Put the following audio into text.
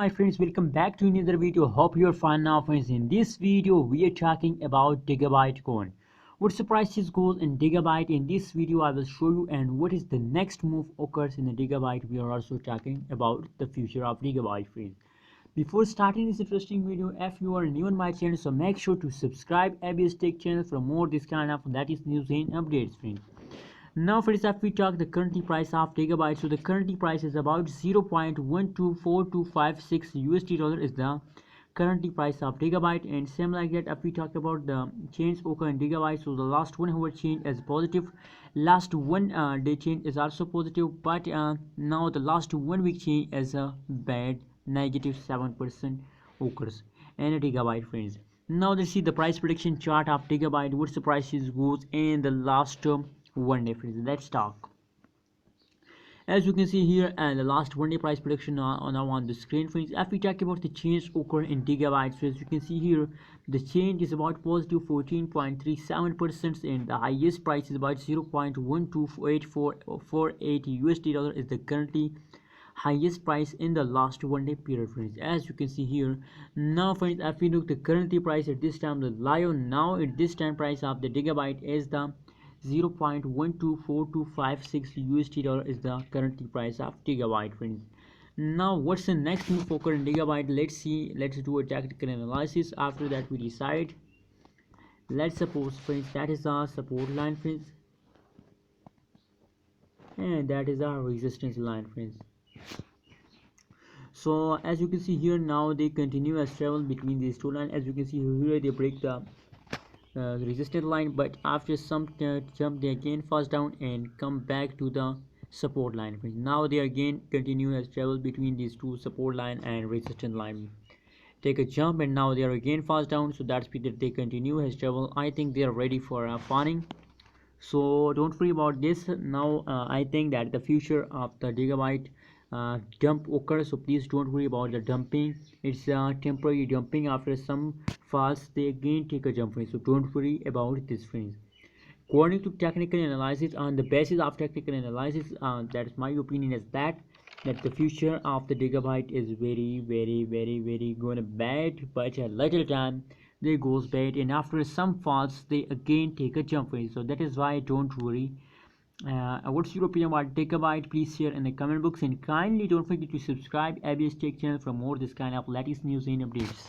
my friends, welcome back to another video. Hope you're fine now, friends. In this video we are talking about Digibyte coin. What surprises goes in Digibyte? In this video I will show you and what is the next move occurs in the Digibyte. We are also talking about the future of Digibyte, friends. Before starting this interesting video, if you are new on my channel, so make sure to subscribe ABS Tech channel for more this kind of news and updates, friends. Now friends, if we talk the current price of Digibyte, so the current price is about 0.124256 USD dollar is the current price of Digibyte. And same like that, if we talk about the change occur in Digibyte, so the last 1 hour change is positive, last one day change is also positive, but now the last 1 week change is a bad -7% occurs in a Digibyte, friends. Now let's see the price prediction chart of Digibyte. What's the prices goes in the last 1 day, friends. Let's talk. As you can see here, and the last 1 day price prediction now on the screen, friends. If we talk about the change occur in Digibyte, so as you can see here, the change is about positive 14.37%, and the highest price is about 0.128448 USD dollar is the currently highest price in the last 1 day period, friends. As you can see here, now friends, if we look the current price at this time, the lion now at this time price of the Digibyte is the 0.124256 USD dollar is the current price of Digibyte, friends. Now what's the next move occur in Digibyte? Let's see. Let's do a tactical analysis. After that we decide. Let's suppose, friends, that is our support line, friends, and that is our resistance line, friends. So as you can see here, now they continue as travel between these two lines. As you can see here, they break the resistance line, but after some jump they again falls down and come back to the support line. Now they again continue as travel between these two support line and resistance line, take a jump, and now they are again falls down. So that's that they continue as travel. I think they are ready for fawning, so don't worry about this. Now I think that the future of the Digibyte dump occurs, so please don't worry about the dumping. It's temporary dumping. After some falls they again take a jump, friends, so don't worry about this, friends. According to technical analysis, on the basis of technical analysis, that is my opinion, is that the future of the Digibyte is very gonna bad, but a little time they goes bad, and after some falls they again take a jump, friends. So that is why don't worry. What's your opinion about Digibyte? Please share in the comment box, and kindly don't forget to subscribe ABS Tech channel for more this kind of latest news and updates.